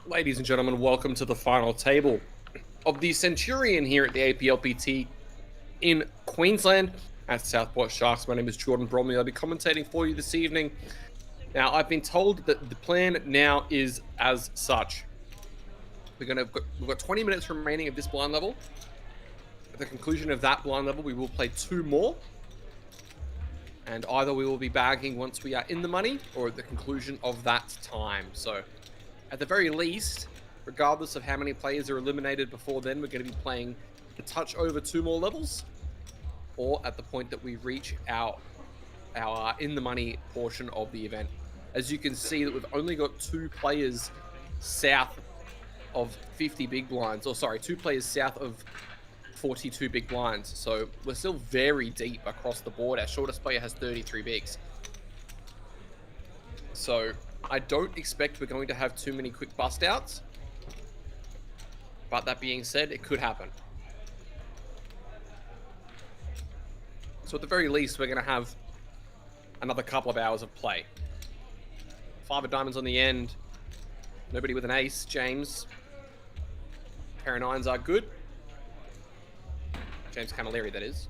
Ladies and gentlemen, welcome to the final table of the Centurion here at the Aplpt in Queensland at Southport Sharks. My name is Jordan Bromley. I'll be commentating for you this evening. Now, I've been told that the plan now is as such. We've got 20 minutes remaining of this blind level. At the conclusion of that blind level, we will play 2 more. And either we will be bagging once we are in the money or at the conclusion of that time. So at the very least, regardless of how many players are eliminated before then, we're going to be playing a touch over 2 more levels, or at the point that we reach our in the money portion of the event. As you can see, that we've only got 2 players south of 50 big blinds, or sorry, 2 players south of 42 big blinds. So we're still very deep across the board. Our shortest player has 33 bigs. So I don't expect we're going to have too many quick bust outs. But that being said, it could happen. So at the very least, we're going to have another couple of hours of play. 5 of diamonds on the end. Nobody with an ace. James. Pair of 9s are good. James Camilleri, that is.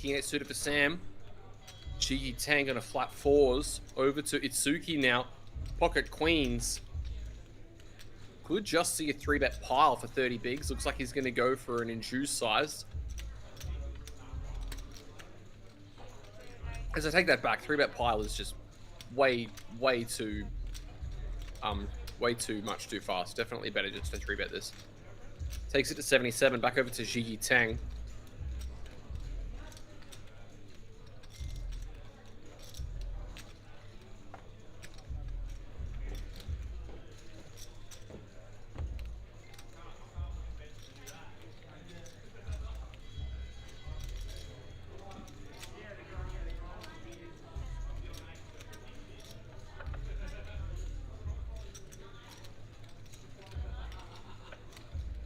T8 suited for Sam. Cheeky Tang on a flat 4s. Over to Itsuki now. Pocket queens. Could just see a 3-bet pile for 30 bigs. Looks like he's going to go for an induced size. As I take that back, 3-bet pile is just way too much too fast. Definitely better just to 3-bet this. Takes it to 77. Back over to Cheeky Tang.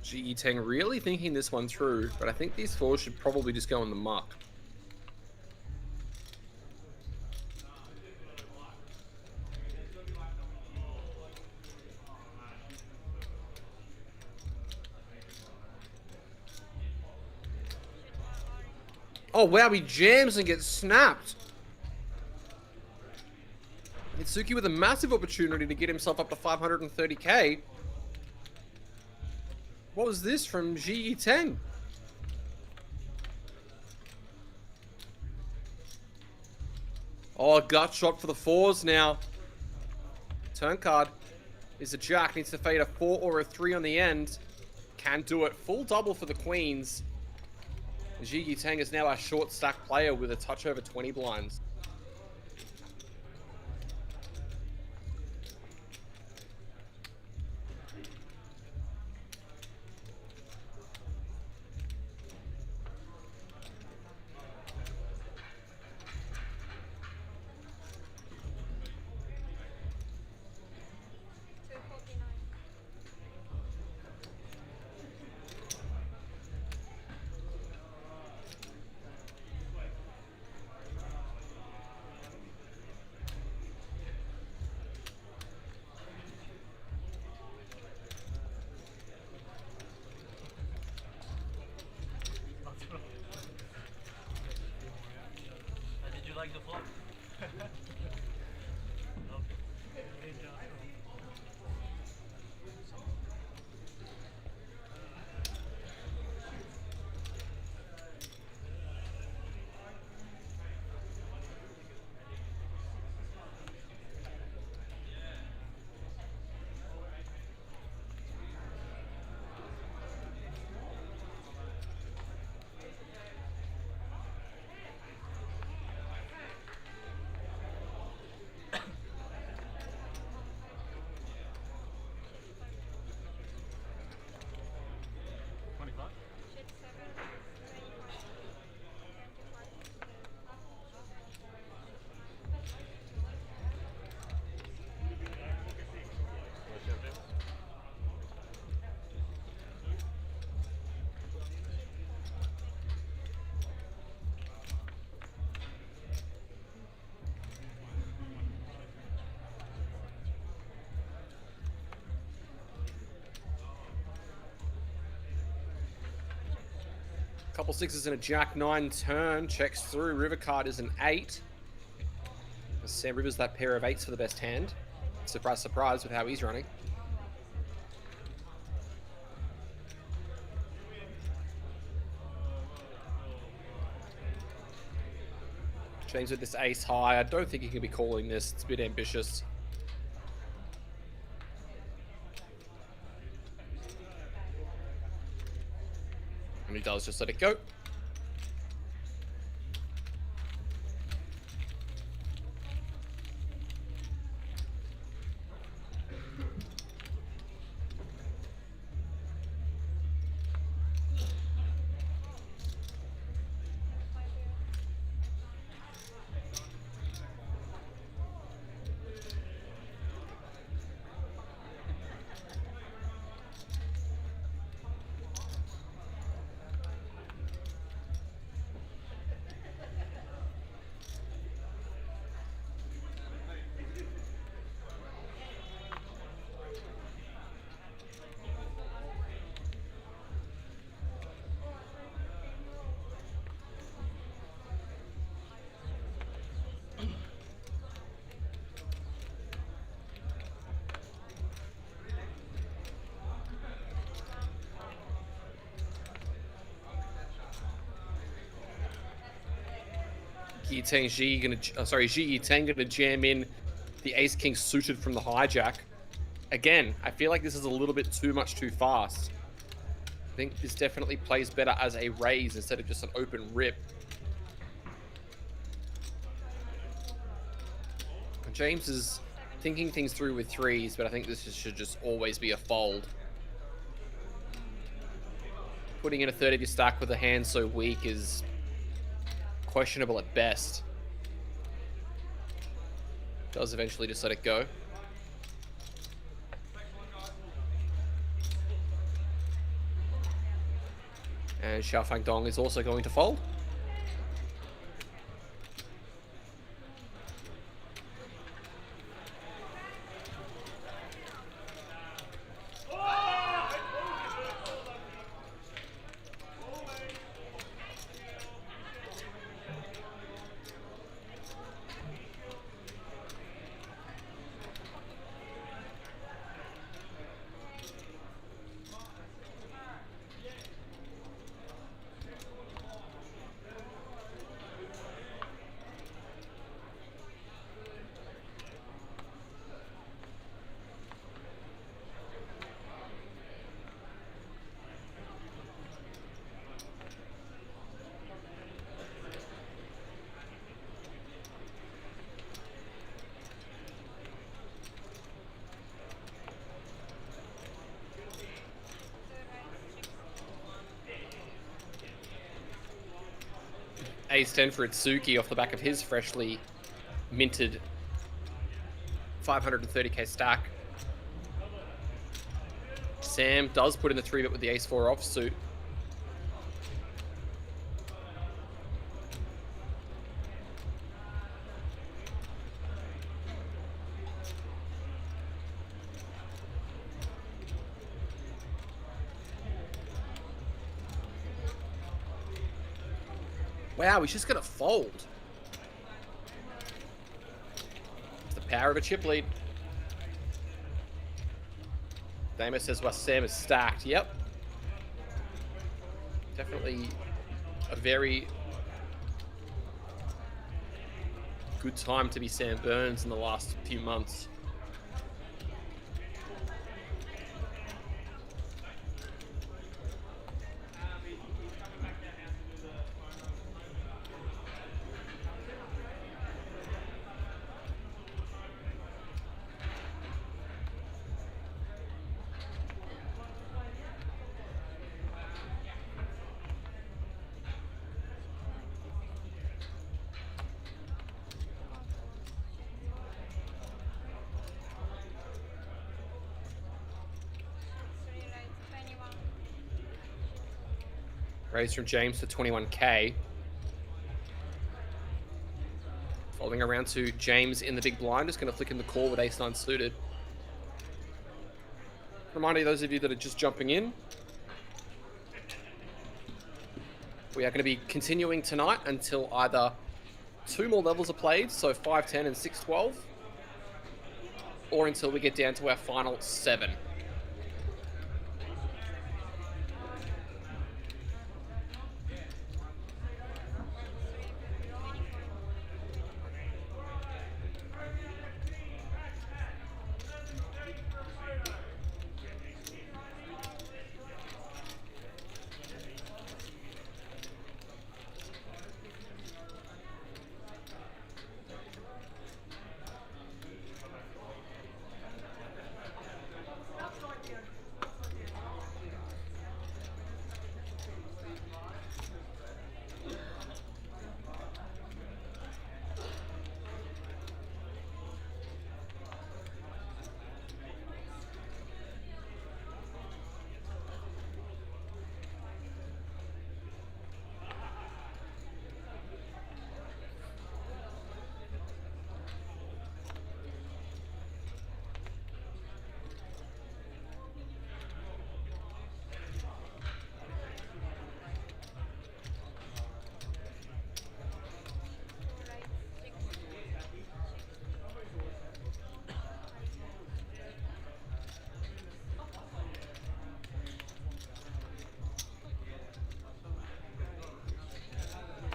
G Tang really thinking this one through, but I think these 4s should probably just go in the muck. Oh wow, he jams and gets snapped. Itsuki with a massive opportunity to get himself up to 530k. What was this from Ji Teng? Oh, gut shot for the 4s now. Turn card is a jack. Needs to fade a 4 or a 3 on the end. Can do it. Full double for the queens. Ji Teng is now our short stack player with a touch over 20 blinds. like the flop. Couple sixes and a jack 9 turn. Checks through. River card is an 8. Sam Rivers that pair of 8s for the best hand. Surprise, surprise with how he's running. James with this ace high. I don't think he can be calling this. It's a bit ambitious. And he does just let it go. Ji Yiteng gonna jam in the ace king suited from the hijack. Again, I feel like this is a little bit too much too fast. I think this definitely plays better as a raise instead of just an open rip. James is thinking things through with 3s, but I think this should just always be a fold. Putting in a third of your stack with a hand so weak is questionable at best. Does eventually just let it go. And Xiao Fang Dong is also going to fold. Ace 10 for Itsuki off the back of his freshly minted 530k stack. Sam does put in the 3-bet with the ace 4 offsuit. Wow, he's just gonna fold. power of a chip lead. Damer says, well, Sam is stacked. Yep. Definitely a very good time to be Sam Burns in the last few months. Raise from James to 21k. Folding around to James in the big blind. Just going to flick in the call with ace-9 suited. Reminder to those of you that are just jumping in, we are going to be continuing tonight until either 2 more levels are played, so 5-10 and 6-12, or until we get down to our final 7.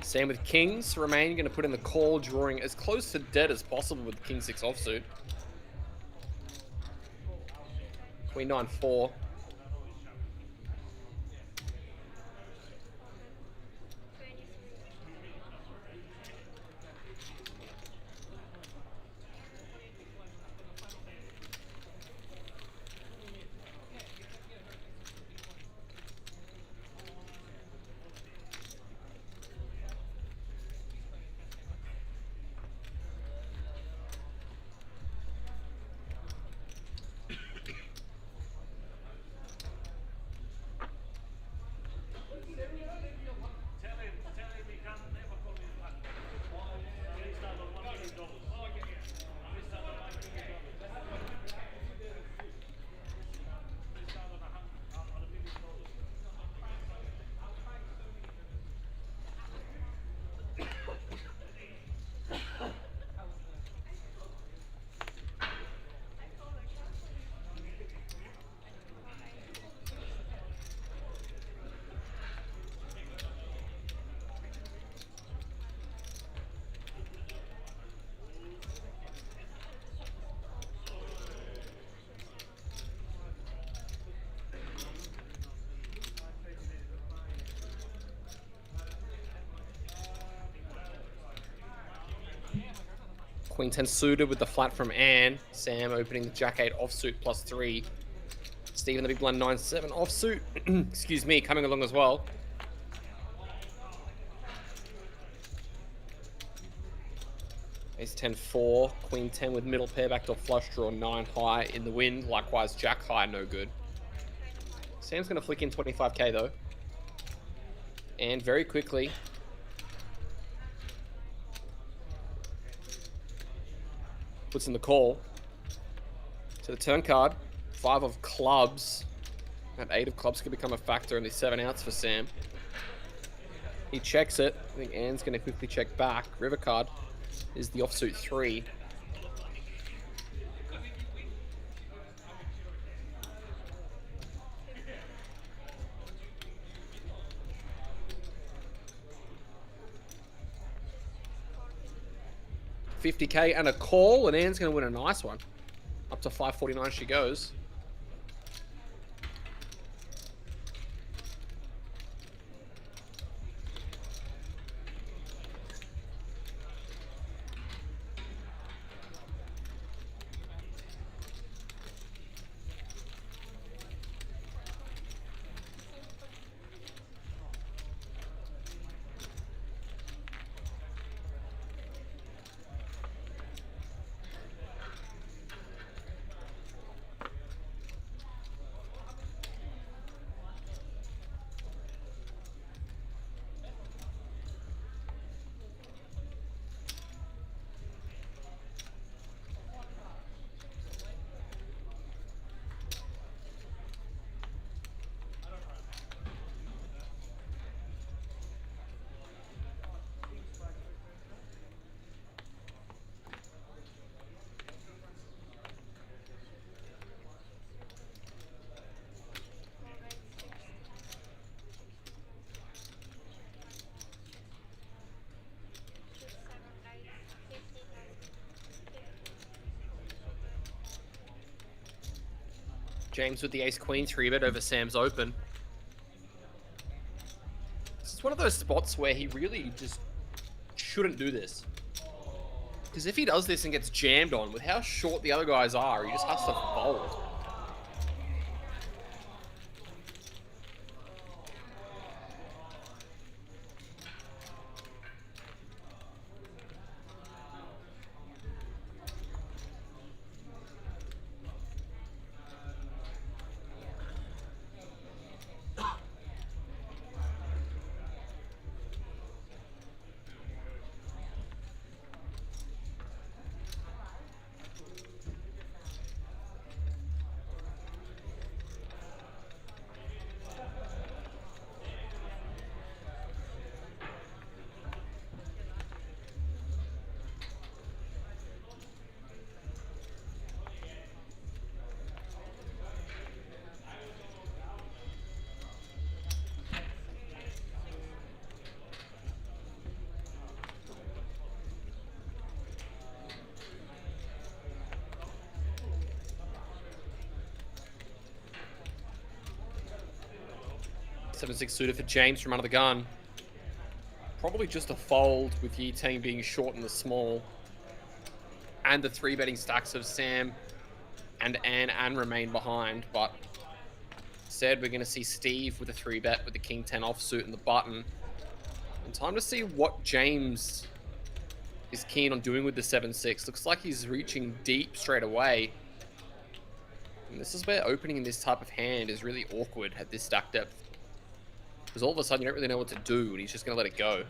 Same with kings. Remain going to put in the call, drawing as close to dead as possible with king 6 offsuit. Queen 9 4. Queen 10 suited with the flat from Anne. Sam opening the Jack 8 offsuit +3. Stephen the big blind 9-7 offsuit. Excuse me, coming along as well. Ace 10 4. Queen 10 with middle pair backdoor flush draw 9 high in the wind. Likewise Jack high, no good. Sam's going to flick in 25k though. And very quickly, puts in the call. To the turn card, 5 of clubs. That 8 of clubs could become a factor in the 7 outs for Sam. He checks it. I think Anne's going to quickly check back. River card is the offsuit 3. 50k and a call, and Anne's going to win a nice one. Up to 549 she goes. James with the ace-queen 3-bet over Sam's open. This is one of those spots where he really just shouldn't do this. Because if he does this and gets jammed on, with how short the other guys are, he just has to fold. Seven-six suited for James from under the gun. Probably just a fold with the team being short in the small. And the 3-betting stacks of Sam and Anne and remain behind. But instead, we're going to see Steve with a 3-bet with the king 10 offsuit and the button. And time to see what James is keen on doing with the 7-6. Looks like he's reaching deep straight away. And this is where opening in this type of hand is really awkward at this stack depth. Because all of a sudden you don't really know what to do, and he's just going to let it go.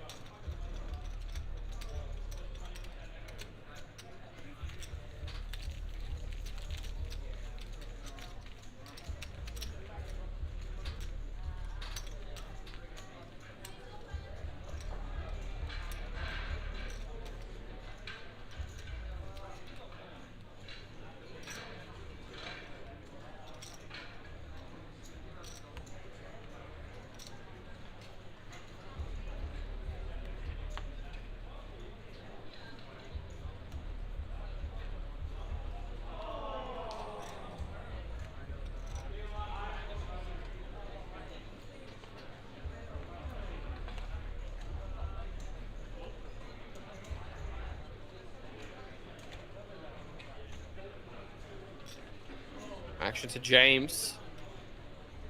Action to James.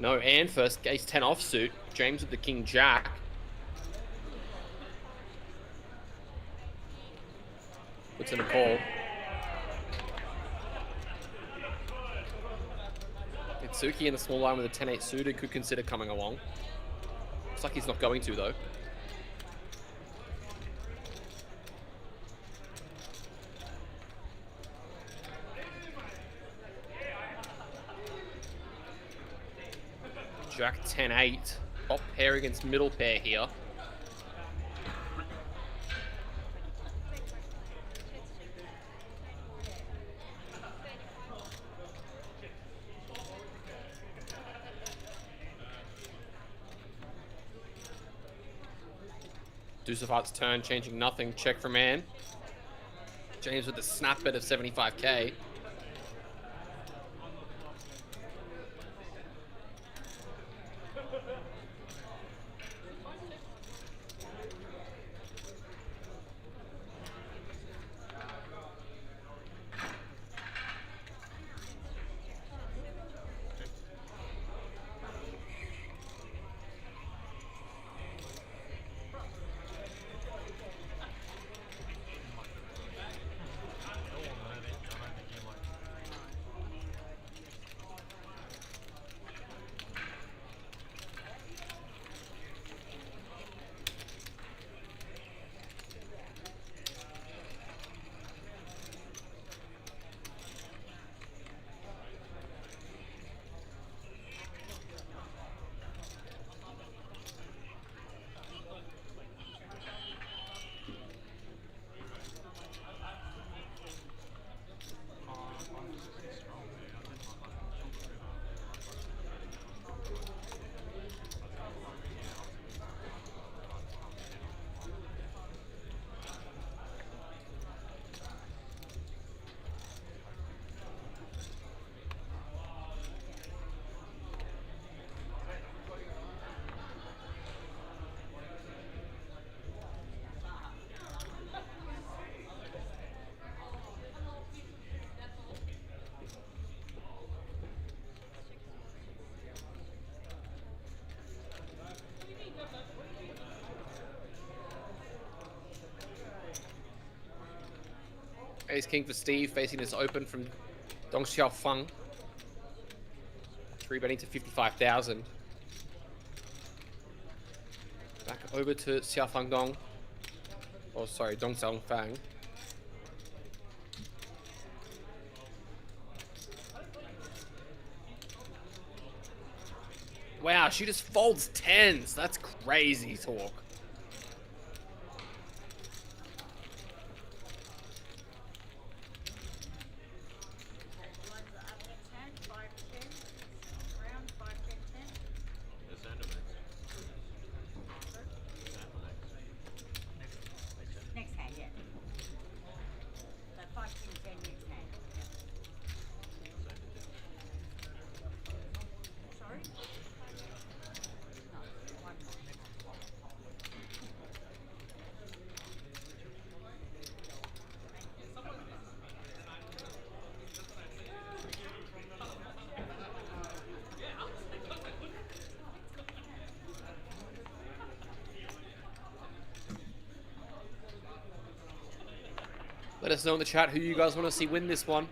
No, Anne first. Ace 10 offsuit. James with the king jack. Puts in a call. Itsuki in the small line with a 10-8 suited could consider coming along. Looks like he's not going to, though. Jack 10-8. Top pair against middle pair here. Deuce of Hearts turn, changing nothing. Check from Anne. James with the snap bet of 75k. Ace King for Steve, facing this open from Dong Xiaofeng. 3-betting to 55,000. Back over to Xiaofeng Dong. Oh, sorry, Dong Xiaofeng. Wow, she just folds 10s. That's crazy talk. Let us know in the chat who you guys want to see win this one.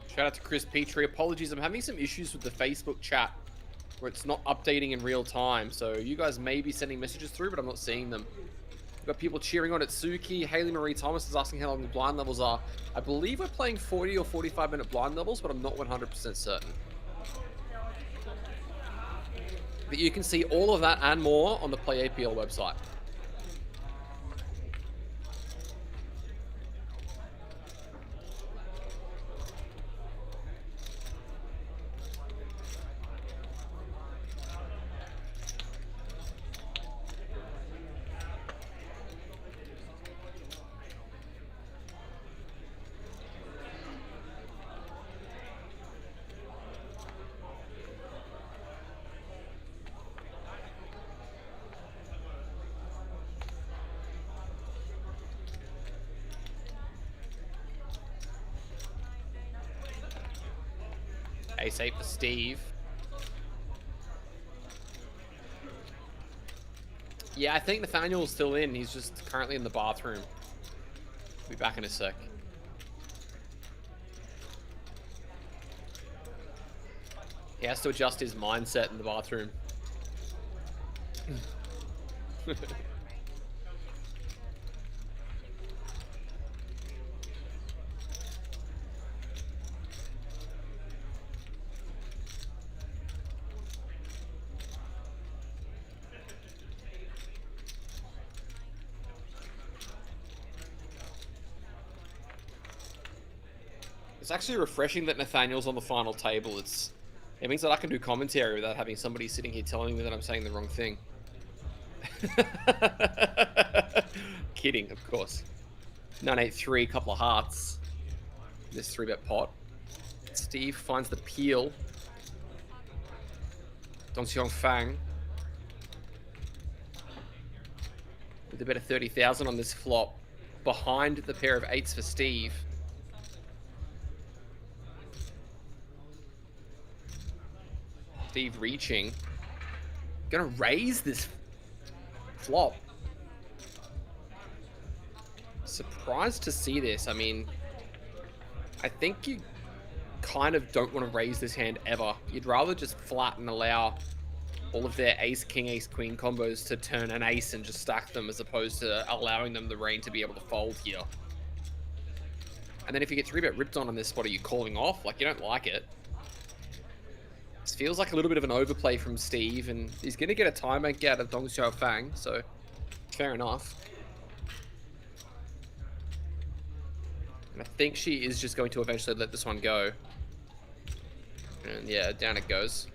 Shout out to Chris Petrie. Apologies, I'm having some issues with the Facebook chat where it's not updating in real time. So you guys may be sending messages through, but I'm not seeing them. We've got people cheering on Itsuki. Haley Marie Thomas is asking how long the blind levels are. I believe we're playing 40 or 45-minute blind levels, but I'm not 100% certain. But you can see all of that and more on the Play APL website. Ace-8 for Steve. Yeah, I think Nathaniel's still in. He's just currently in the bathroom. Be back in a sec. He has to adjust his mindset in the bathroom. It's actually refreshing that Nathaniel's on the final table. It means that I can do commentary without having somebody sitting here telling me that I'm saying the wrong thing. Kidding, of course. 983, couple of hearts. This 3-bet pot. Steve finds the peel. Dong Xiong Fang with a bet of 30,000 on this flop. Behind the pair of 8s for Steve. Steve reaching. Gonna raise this flop. Surprised to see this. I mean, I think you kind of don't want to raise this hand ever. You'd rather just flat and allow all of their ace, king, ace, queen combos to turn an ace and just stack them, as opposed to allowing them the rain to be able to fold here. And then if you get 3-bet ripped on this spot, are you calling off? Like, you don't like it. This feels like a little bit of an overplay from Steve, and he's going to get a time bank out of Dong Xiao Fang, so fair enough. And I think she is just going to eventually let this one go. And yeah, down it goes.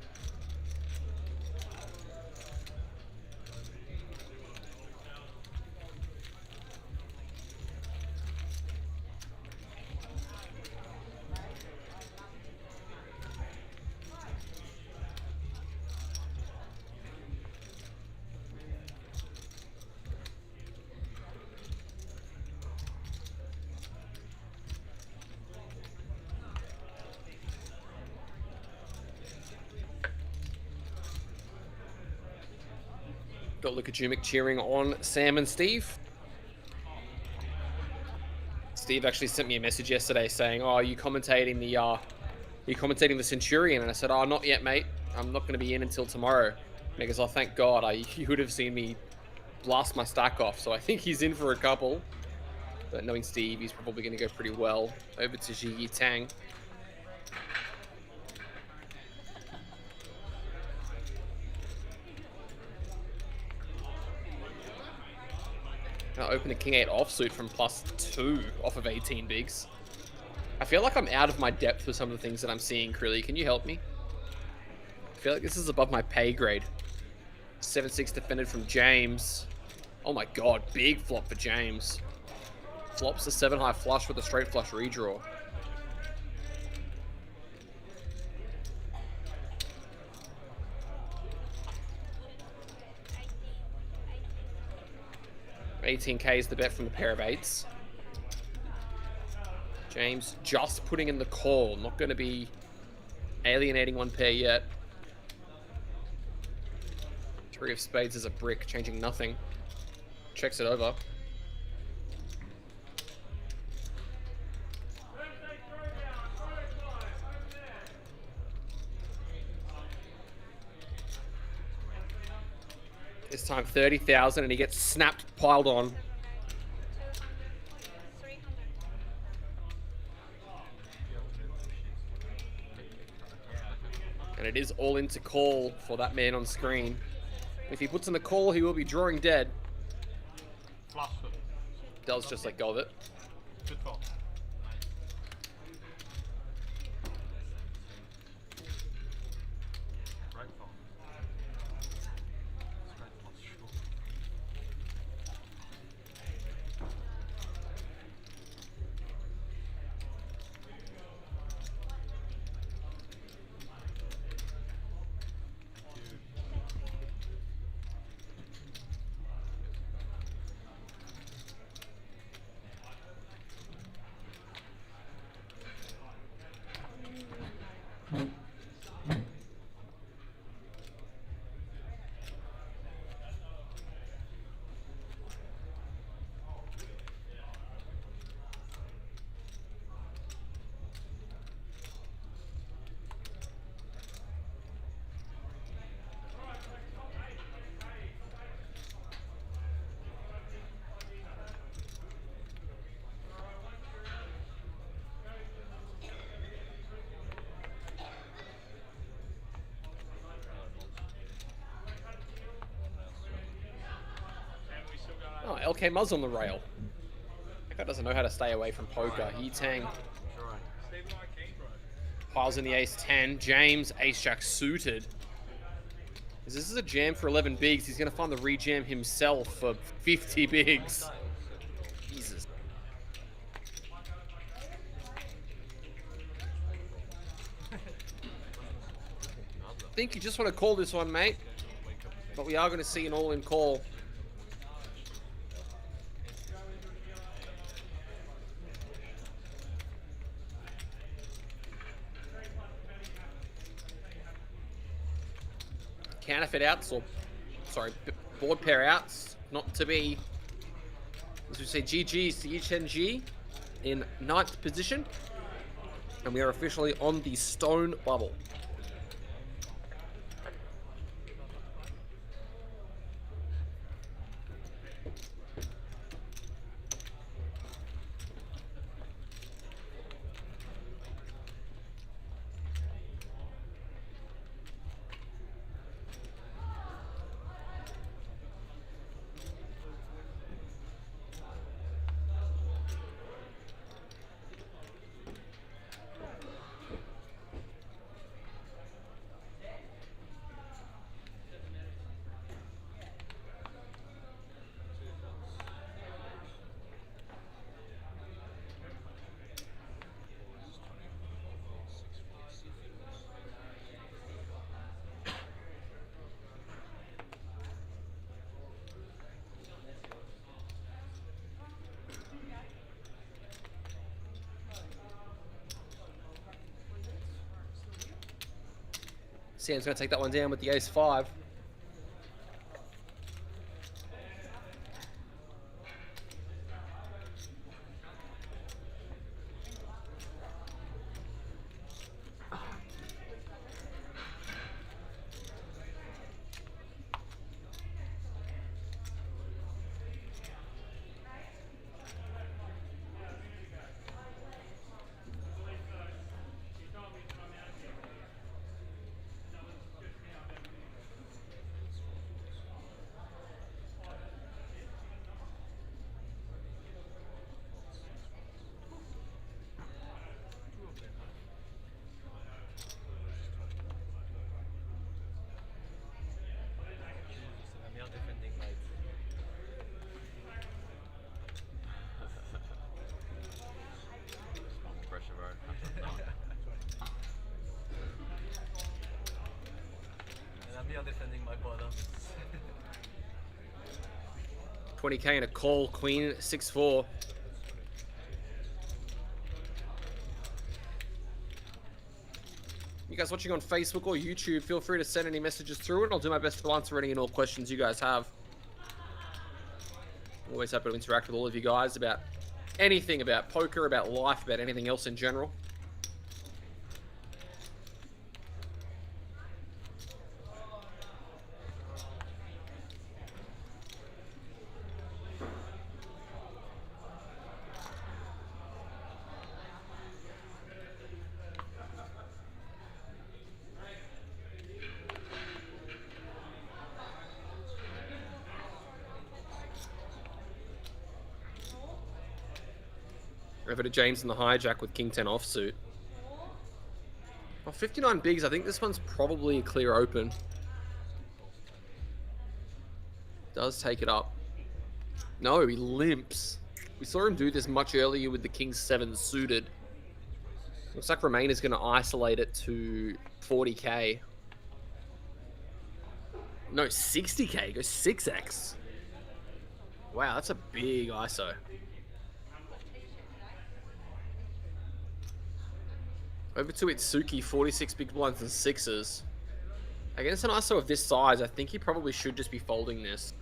Got Luka Jumic cheering on Sam and Steve. Steve actually sent me a message yesterday saying, "Oh, are you commentating the Centurion?" And I said, "Oh, not yet, mate. I'm not going to be in until tomorrow." And he goes, "Oh, thank God. You would have seen me blast my stack off." So I think he's in for a couple. But knowing Steve, he's probably going to go pretty well. Over to Zhi Tang. Open the King-8 offsuit from +2 off of 18 bigs. I feel like I'm out of my depth with some of the things that I'm seeing, Krilly. Can you help me? I feel like this is above my pay grade. 7-6 defended from James. Oh my god, big flop for James. Flops a 7-high flush with a straight flush redraw. $18K is the bet from the pair of 8s. James just putting in the call. Not going to be alienating one pair yet. 3 of spades is a brick, changing nothing. Checks it over. This time 30,000 and he gets snapped, piled on. And it is all in to call for that man on screen. If he puts in the call, he will be drawing dead. Does just let go of it. Good call. Oh, LK Muzz on the rail. That guy doesn't know how to stay away from poker. Yi Tang. Piles in the ace-10. James, ace-jack suited. This is a jam for 11 bigs. He's going to find the rejam himself for 50 bigs. Jesus. I think you just want to call this one, mate. But we are going to see an all-in call. Counterfeit outs, or sorry, board pair outs, not to be, as we say, GG's to Yichen in 9th position, and we are officially on the stone bubble. Sam's going to take that one down with the ace-5. Defending my bottom. 20k and a call, queen 6-4. You guys watching on Facebook or YouTube, feel free to send any messages through and I'll do my best to answer any and all questions you guys have. Always happy to interact with all of you guys about anything, about poker, about life, about anything else in general. Over to James in the hijack with King 10 offsuit. Well, 59 bigs, I think this one's probably a clear open. Does take it up. No, he limps. We saw him do this much earlier with the King 7 suited. Looks like Romain is going to isolate it to 40k. No, 60k. Go 6x. Wow, that's a big ISO. Over to Itsuki, 46 big blinds and 6s. Against an ISO of this size, I think he probably should just be folding this.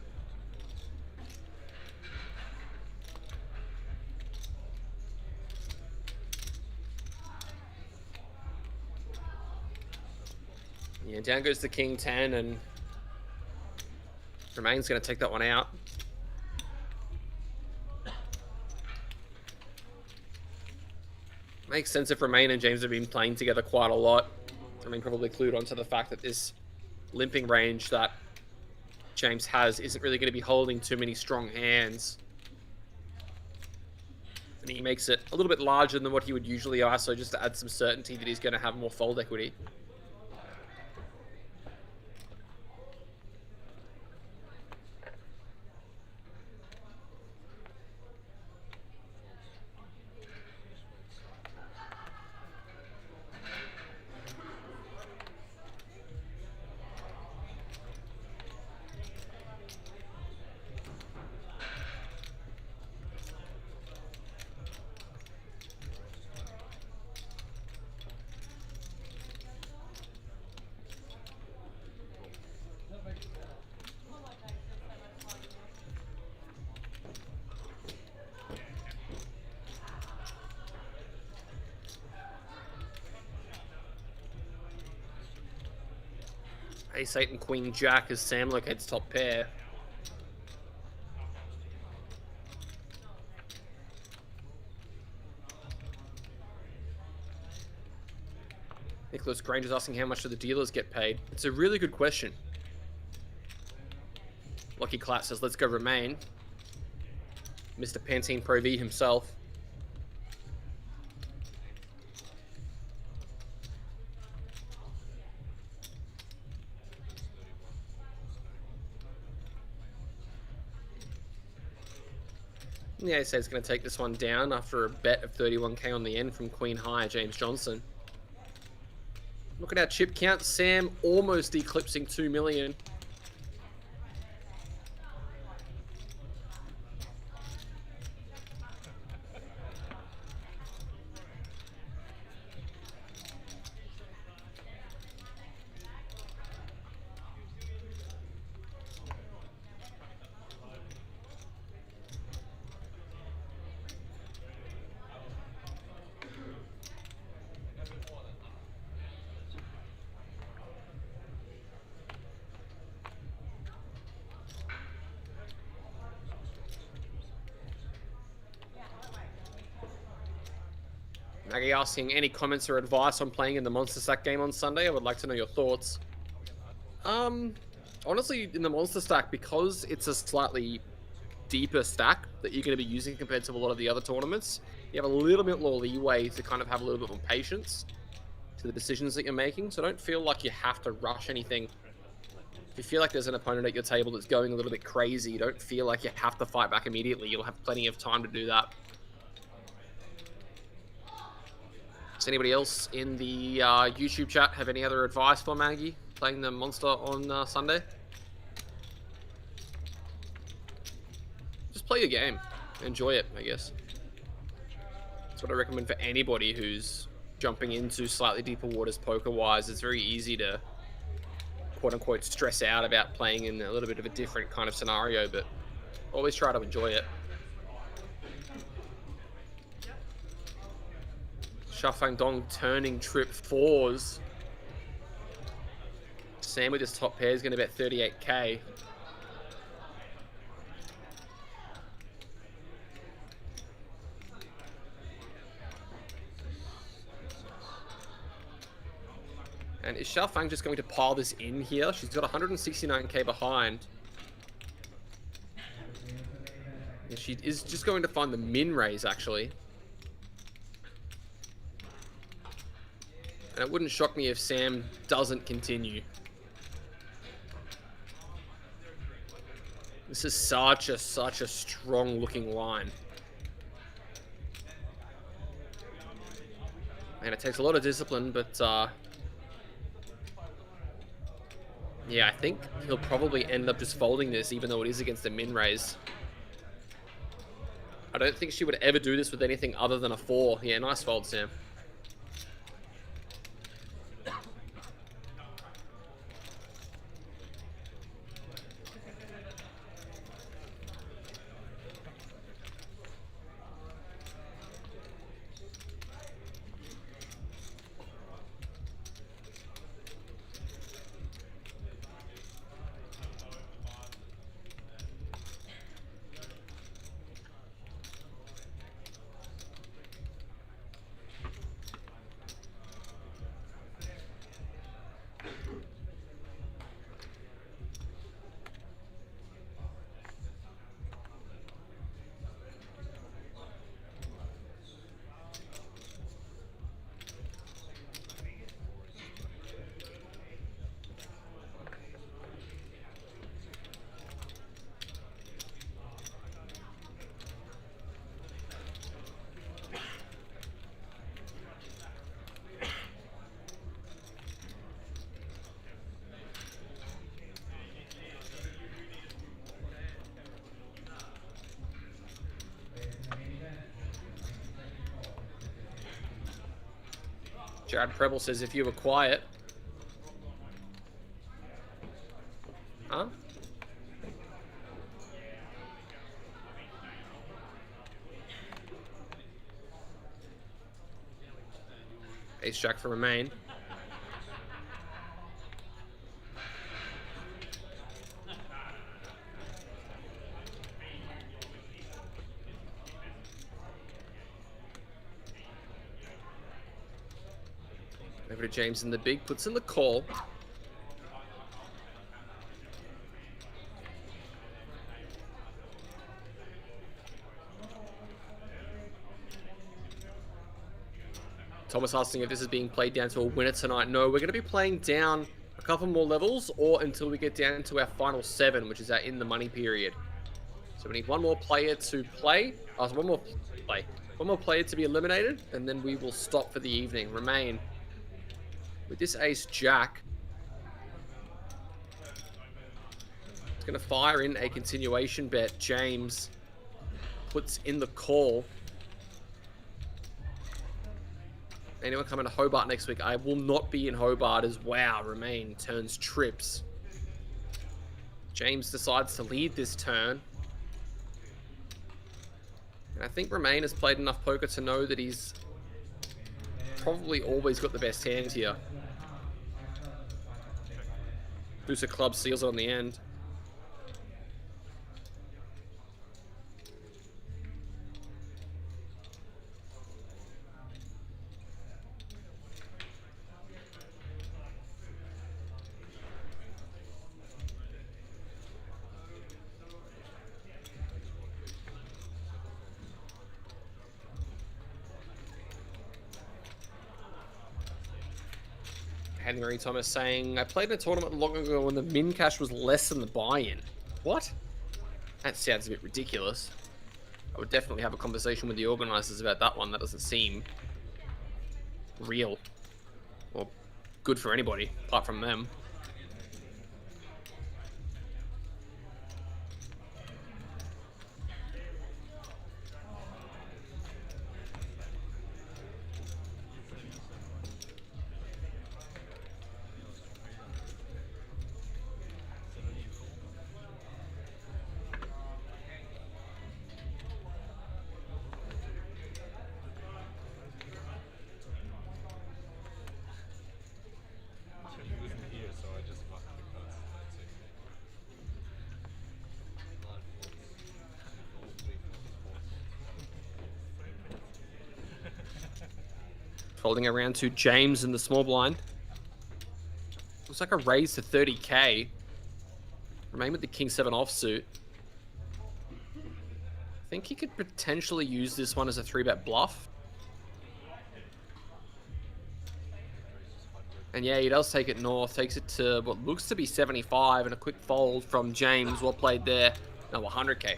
Yeah, down goes the King 10 and Romain's going to take that one out. Makes sense if Romain and James have been playing together quite a lot. Romain probably clued onto the fact that this limping range that James has isn't really going to be holding too many strong hands. And he makes it a little bit larger than what he would usually ISO, just to add some certainty that he's going to have more fold equity. Ace-8 and Queen-Jack as Sam locates top pair. Nicholas Granger's asking how much do the dealers get paid. It's a really good question. Lucky Clat says, let's go Remain. Mr. Pantene Pro V himself. The Ace is going to take this one down after a bet of 31k on the end from Queen High, James Johnson. Look at our chip count. Sam almost eclipsing 2 million. Maggie asking any comments or advice on playing in the Monster Stack game on Sunday. I would like to know your thoughts. Honestly, in the Monster Stack, because it's a slightly deeper stack that you're going to be using compared to a lot of the other tournaments, you have a little bit more leeway to kind of have a little bit more patience to the decisions that you're making. So don't feel like you have to rush anything. If you feel like there's an opponent at your table that's going a little bit crazy, you don't feel like you have to fight back immediately. You'll have plenty of time to do that. Does anybody else in the YouTube chat have any other advice for Maggie playing the Monster on Sunday? Just play your game. Enjoy it, I guess. That's what I recommend for anybody who's jumping into slightly deeper waters poker-wise. It's very easy to, quote-unquote, stress out about playing in a little bit of a different kind of scenario, but always try to enjoy it. Shafang Dong turning trip fours. Sam with his top pair is going to bet 38k. And is Shafang just going to pile this in here? She's got 169k behind. And she is just going to find the min raise, actually. And it wouldn't shock me if Sam doesn't continue. This is such a strong looking line. And it takes a lot of discipline, but yeah, I think he'll probably end up just folding this, even though it is against a min raise. I don't think she would ever do this with anything other than a 4. Yeah, nice fold, Sam. Jared Preble says if you were quiet. Huh? Ace Jack for Remain. Over to James in the big, puts in the call. Thomas asking if this is being played down to a winner tonight. No, we're going to be playing down a couple more levels or until we get down to our final 7, which is our in the money period. So we need one more player to play. One more player to be eliminated, and then we will stop for the evening. Remain with this ace jack. It's going to fire in a continuation bet. James puts in the call. Anyone coming to Hobart next week? I will not be in Hobart as wow. Remain turns trips. James decides to lead this turn. And I think Remain has played enough poker to know that he's probably always got the best hand here. Booster Club seals it on the end. Henry Thomas saying, I played in a tournament long ago when the min cash was less than the buy-in. What? That sounds a bit ridiculous. I would definitely have a conversation with the organizers about that one. That doesn't seem real or good for anybody apart from them. Folding around to James in the small blind. Looks like a raise to 30k. Remain with the King 7 offsuit. I think he could potentially use this one as a 3-bet bluff. And yeah, he does take it north. Takes it to what looks to be 75 and a quick fold from James. Well played there. No, 100k.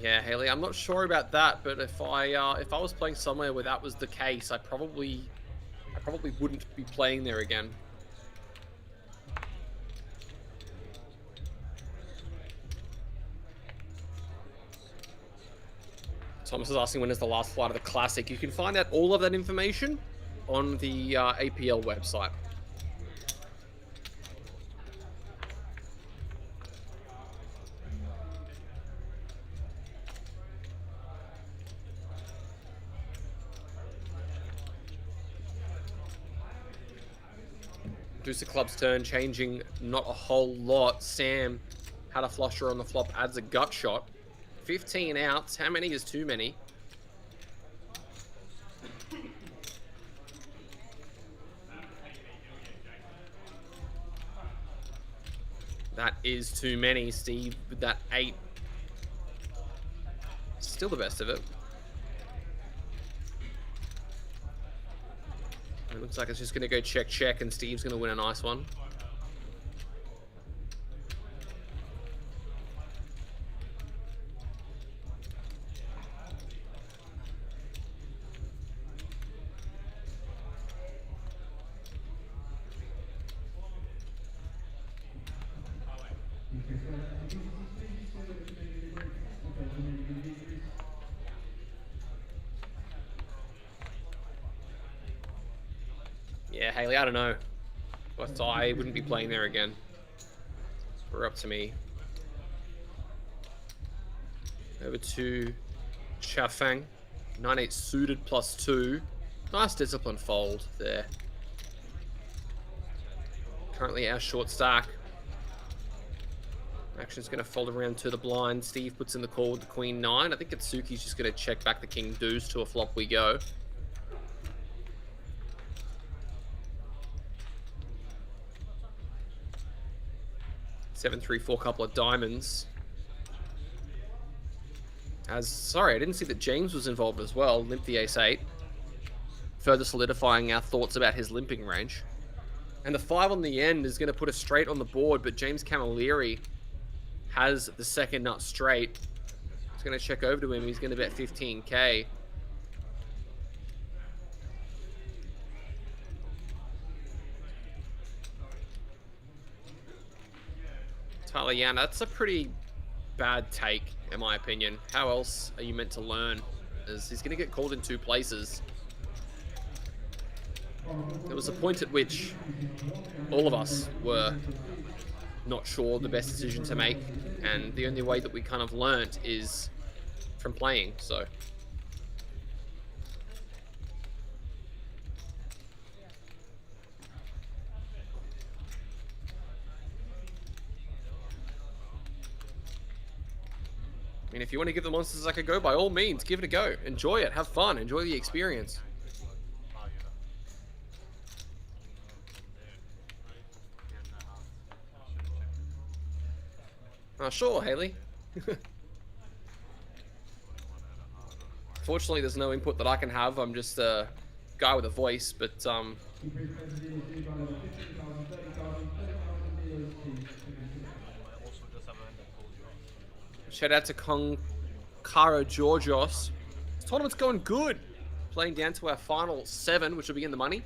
Yeah, Haley, I'm not sure about that, but if I was playing somewhere where that was the case, I probably wouldn't be playing there again. Thomas is asking when is the last flight of the Classic. You can find out all of that information on the APL website. Deuce of Club's turn, changing not a whole lot. Sam had a flusher on the flop, adds a gut shot. 15 outs. How many is too many? That is too many, Steve, with that 8. Still the best of it. It looks like it's just going to go check, check, and Steve's going to win a nice one. Yeah, Haley, I don't know. But I wouldn't be playing there again. We're up to me. Over to Chafang. 9-8 suited +2. Nice discipline fold there. Currently our short stack. Action's going to fold around to the blind. Steve puts in the call with the Queen 9. I think Itsuki's just going to check back the King Deuce to a flop we go. Seven, 3, 4, couple of diamonds. Sorry, I didn't see that James was involved as well. Limp the ace-8. Further solidifying our thoughts about his limping range. And the 5 on the end is going to put us straight on the board, but James Camilleri has the second nut straight. He's going to check over to him. He's going to bet 15k. Tyler Yan, that's a pretty bad take, in my opinion. How else are you meant to learn? As he's going to get called in 2 places. There was a point at which all of us were not sure the best decision to make, and the only way that we kind of learnt is from playing, so. I mean, if you want to give the monsters like a go, by all means, give it a go. Enjoy it, have fun, enjoy the experience. Oh, sure, Haley. Fortunately, there's no input that I can have. I'm just a guy with a voice, but shout out to Konkara Georgios. This tournament's going good. Playing down to our final 7, which will be in the money.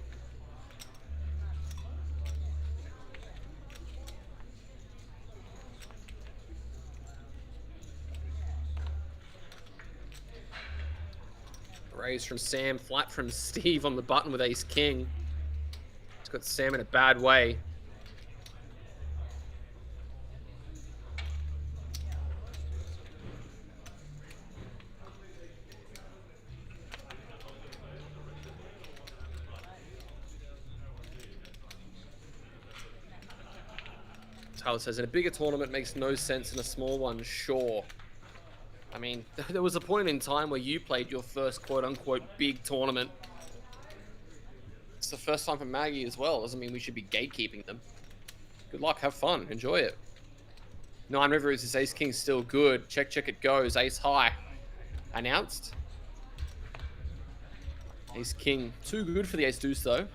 Raise from Sam, flat from Steve on the button with ace king. It's got Sam in a bad way. Tyler says, in a bigger tournament makes no sense, in a small one, sure. I mean, there was a point in time where you played your first quote-unquote big tournament. It's the first time for Maggie as well. Doesn't mean we should be gatekeeping them. Good luck, have fun, enjoy it. 9 Rivers is ace king still good. Check, check, it goes. Ace high. Announced. Ace king. Too good for the ace deuce though.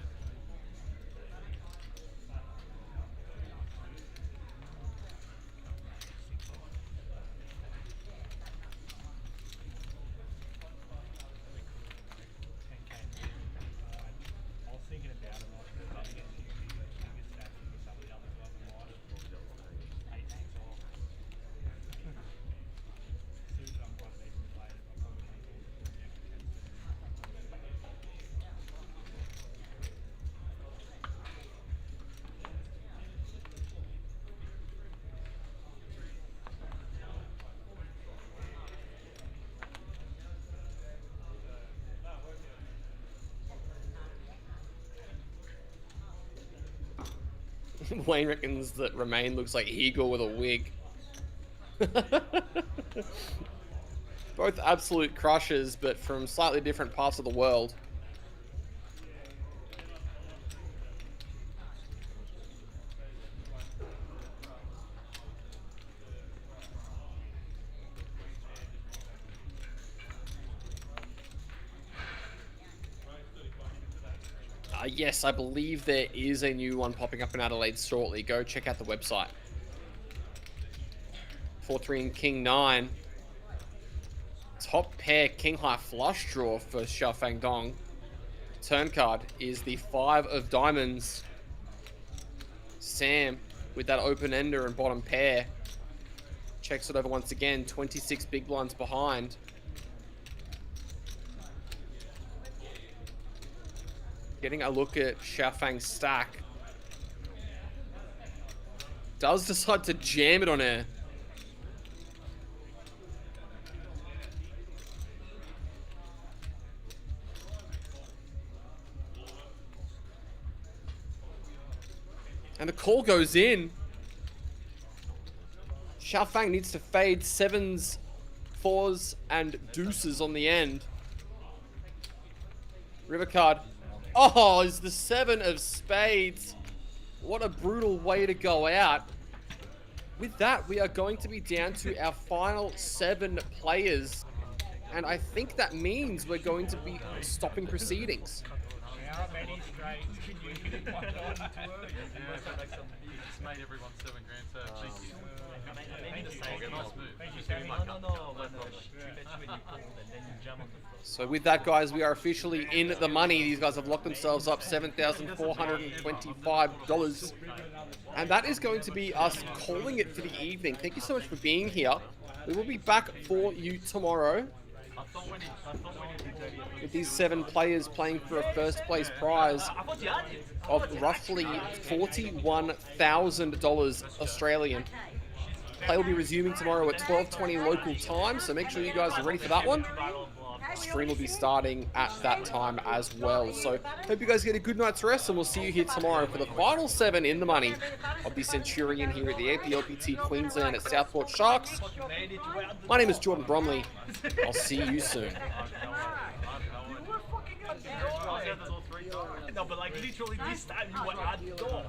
Wayne reckons that Romain looks like Eagle with a wig. Both absolute crushes, but from slightly different parts of the world. Yes, I believe there is a new one popping up in Adelaide shortly. Go check out the website. 4-3 and King 9. Top pair King High flush draw for Xiaofang Dong. Turn card is the 5 of diamonds. Sam with that open ender and bottom pair. Checks it over once again. 26 big blinds behind. Getting a look at Xiaofang's stack. Does decide to jam it on air. And the call goes in. Xiaofang needs to fade 7s, 4s, and deuces on the end. River card. Oh, is the 7 of spades. What a brutal way to go out. With that, we are going to be down to our final 7 players. And I think that means we're going to be stopping proceedings. So with that, guys, we are officially in the money. These guys have locked themselves up $7,425. And that is going to be us calling it for the evening. Thank you so much for being here. We will be back for you tomorrow with these 7 players playing for a first place prize of roughly $41,000 Australian. Play will be resuming tomorrow at 12:20 local time, so make sure you guys are ready for that one. Stream will be starting at that time as well. So hope you guys get a good night's rest, and we'll see you here tomorrow for the final 7 in the money of the Centurion here at the Aplpt Queensland at Southport Sharks. My name is Jordan Bromley. I'll see you soon. No, but like literally this time you were at the door.